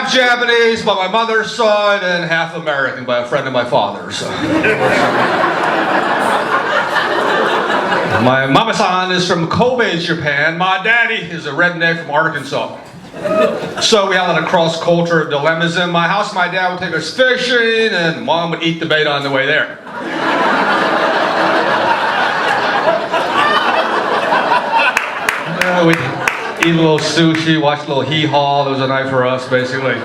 half Japanese by my mother's side and half American by a friend of my father's. My mama-san is from Kobe, Japan. My daddy is a redneck from Arkansas. So we had a lot of cross-culture dilemmas in my house. My dad would take us fishing, and mom would eat the bait on the way there. We'd eat a little sushi, watch a little hee-haw. That was a night for us, basically.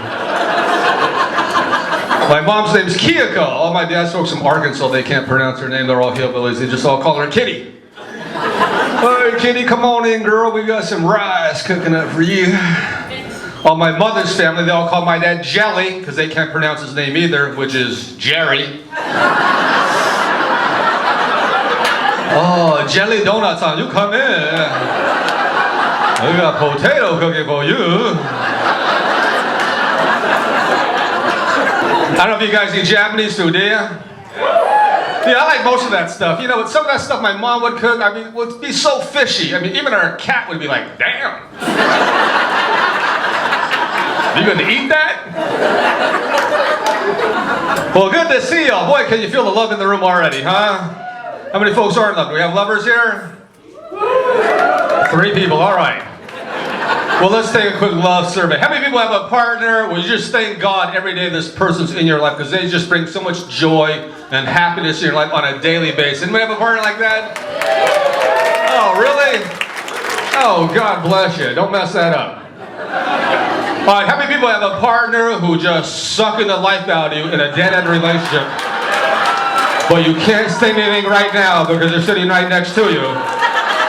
My mom's name's Kiyoko. All my dad's folks from Arkansas, they can't pronounce her name. They're all hillbillies. They just all call her Kitty. Hey, Kitty, come on in, girl. We got some rice cooking up for you. All my mother's family, they all call my dad Jelly, because they can't pronounce his name either, which is Jerry. Oh, Jelly Donuts on, you come in. We got potato cooking for you. I don't know if you guys eat Japanese food, do you? Yeah, I like most of that stuff. You know, some of that stuff my mom would cook, I mean, would be so fishy. I mean, even our cat would be like, damn. You gonna eat that? Well, good to see y'all. Boy, can you feel the love in the room already, huh? How many folks are in love? Do we have lovers here? 3 people, all right. Well, let's take a quick love survey. How many people have a partner where you just thank God every day this person's in your life because they just bring so much joy and happiness in your life on a daily basis? Anybody have a partner like that? Oh, really? Oh, God bless you. Don't mess that up. All right, how many people have a partner who just sucking the life out of you in a dead-end relationship? But you can't say anything right now because they're sitting right next to you.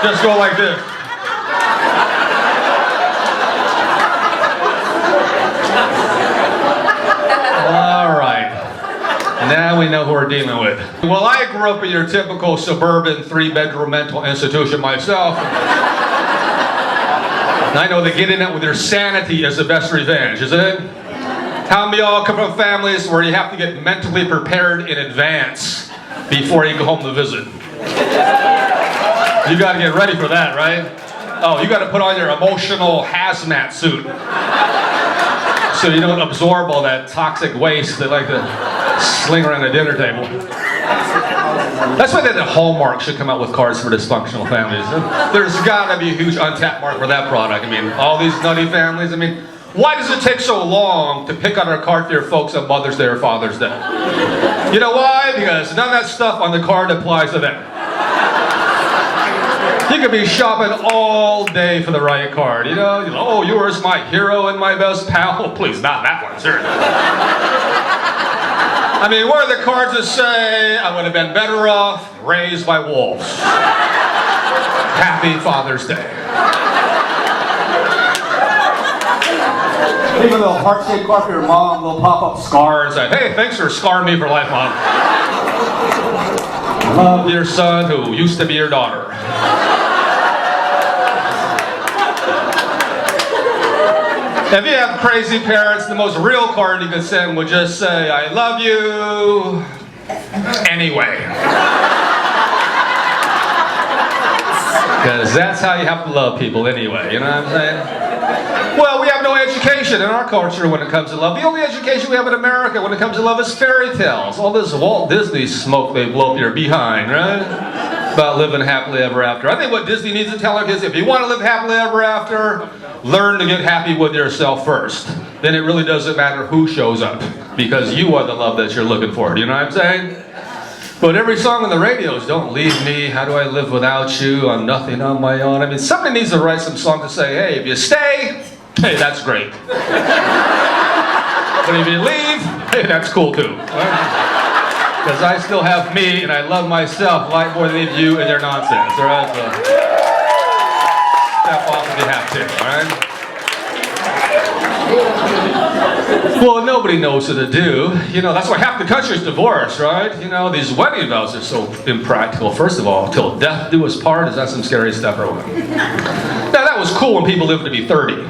Just go like this. All right. Now we know who we're dealing with. Well, I grew up in your typical suburban 3-bedroom mental institution myself. And I know that getting out with your sanity is the best revenge, isn't it? How many of y'all come from families where you have to get mentally prepared in advance before you go home to visit? You got to get ready for that, right? Oh, you got to put on your emotional hazmat suit so you don't absorb all that toxic waste they like to sling around the dinner table. That's why the Hallmark should come out with cards for dysfunctional families. There's got to be a huge untapped market for that product. I mean, all these nutty families, I mean, why does it take so long to pick out a card for your folks on Mother's Day or Father's Day? You know why? Because none of that stuff on the card applies to them. You could be shopping all day for the right card, you know? Oh, yours, my hero and my best pal. Oh, please, not that one, sir. I mean, what are the cards that say, I would have been better off raised by wolves? Happy Father's Day. Even a little heart-shaped card for your mom, little pop-up scars. Hey, thanks for scarring me for life, Mom. Love your son who used to be your daughter. If you have crazy parents, the most real card you could send would just say, I love you anyway. Because that's how you have to love people anyway, you know what I'm saying? Well, we have no education in our culture when it comes to love. The only education we have in America when it comes to love is fairy tales. All this Walt Disney smoke they blow up your behind, right? About living happily ever after. I think what Disney needs to tell our kids, if you want to live happily ever after, learn to get happy with yourself first. Then it really doesn't matter who shows up, because you are the love that you're looking for. Do you know what I'm saying? But every song on the radio is, don't leave me, how do I live without you, I'm nothing on my own. I mean, somebody needs to write some song to say, hey, if you stay, hey, that's great. But if you leave, hey, that's cool too. Because I still have me, and I love myself a lot more than you and your nonsense, all right? So, step off if you have to, all right? Well, nobody knows what to do. You know, that's why half the country's divorced, right? You know, these wedding vows are so impractical. First of all, till death do us part, is that some scary stuff or what? Now, that was cool when people lived to be 30.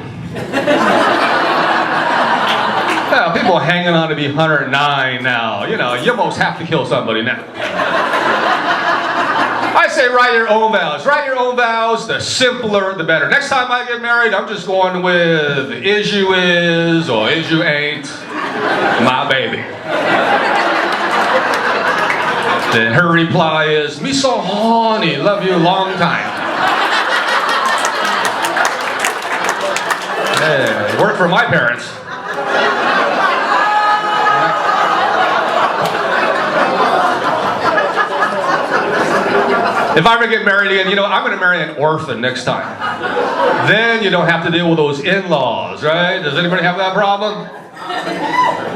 Well, people are hanging on to be 109 now. You know, you almost have to kill somebody now. I say write your own vows. Write your own vows. The simpler, the better. Next time I get married, I'm just going with is you is or is you ain't my baby. Then her reply is, me so horny, love you long time. Hey, it worked for my parents. If I ever get married again, you know, I'm going to marry an orphan next time. Then you don't have to deal with those in-laws, right? Does anybody have that problem?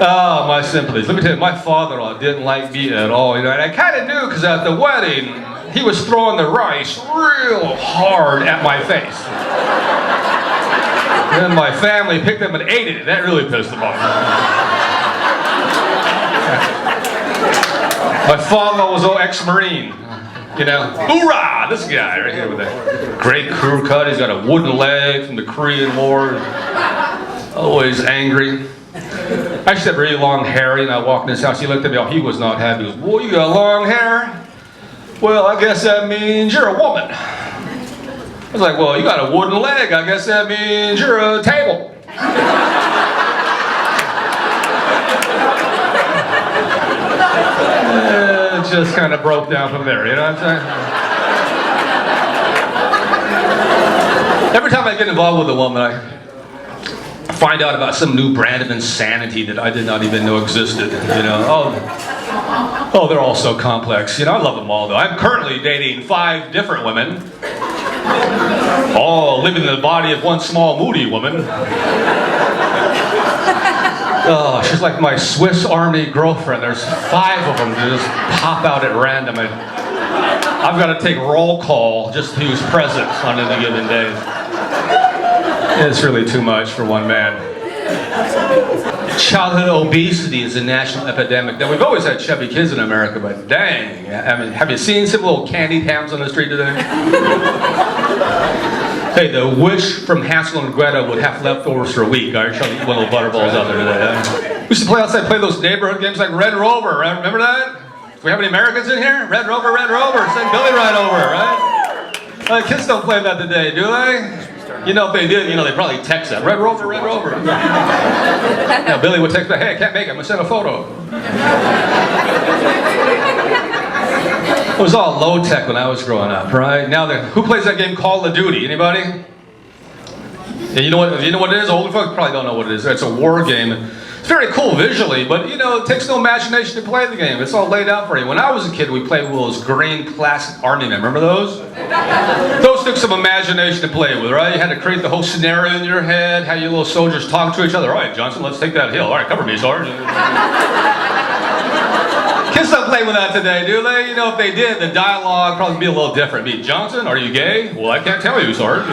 Oh, my sympathies. Let me tell you, my father-in-law didn't like me at all. You know, and I kind of knew because at the wedding, he was throwing the rice real hard at my face. Then my family picked up and ate it. That really pissed them off. My father-in-law was an ex-Marine. You know, hoorah! This guy right here with a great crew cut. He's got a wooden leg from the Korean War. Always angry. I used to have really long hair, and I walked in his house. He looked at me. Oh, he was not happy. He goes, "Well, you got long hair? Well, I guess that means you're a woman." I was like, "Well, you got a wooden leg. I guess that means you're a table." It just kind of broke down from there, you know what I'm saying? Every time I get involved with a woman, I find out about some new brand of insanity that I did not even know existed, you know. Oh, they're all so complex. You know, I love them all, though. I'm currently dating 5 different women, all living in the body of one small, moody woman. Oh, she's like my Swiss Army girlfriend. There's 5 of them that just pop out at random. And I've got to take roll call just who's present on any given day. It's really too much for one man. Childhood obesity is a national epidemic. Now, we've always had chubby kids in America, but dang. I mean, have you seen some little candied hams on the street today? Hey, the witch from Hansel and Gretel would have leftovers for a week. I try to eat one of the butterballs out there today. We used to play outside, play those neighborhood games like Red Rover. Right? Remember that? Do we have any Americans in here? Red Rover, send Billy right over, right? Kids don't play that today, do they? You know, if they did, you know, they probably text that. Red Rover. Now, Billy would text back, hey, I can't make it. I'm going to send a photo. It was all low-tech when I was growing up, right? Now, who plays that game Call of Duty? Anybody? And you know what it is? Older folks probably don't know what it is. It's a war game. It's very cool visually, but, you know, it takes no imagination to play the game. It's all laid out for you. When I was a kid, we played with those green plastic army men. Remember those? Those took some imagination to play with, right? You had to create the whole scenario in your head, how your little soldiers talk to each other. All right, Johnson, let's take that hill. All right, cover me, Sarge. Kids don't play with that today, do they? You know, if they did, the dialogue probably be a little different. Be Johnson, are you gay? Well, I can't tell you, Sarge.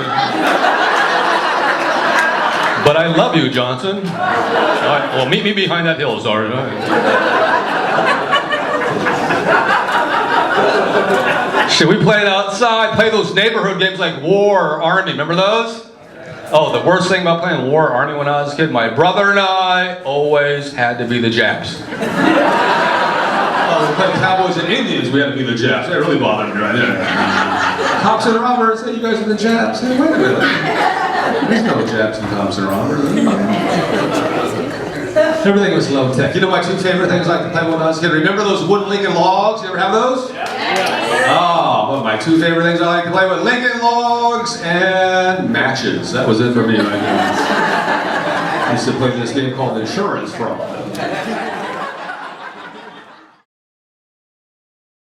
But I love you, Johnson. All right, well, meet me behind that hill, Sarge. All right. Should we play it outside? Play those neighborhood games like War or Army. Remember those? Oh, the worst thing about playing War or Army when I was a kid, my brother and I always had to be the Japs. We played Cowboys and Indians, we had to be the Japs. That really bothered me right there. Cops and robbers, hey, you guys are the Japs. Hey, wait a minute. There's no Japs and cops and robbers. Everything was low tech. You know my 2 favorite things I like to play when I was a kid? Remember those wooden Lincoln logs? You ever have those? Yeah. Oh, well, my 2 favorite things I like to play with: Lincoln logs and matches. That was it for me right now. I used to play this game called Insurance Fraud.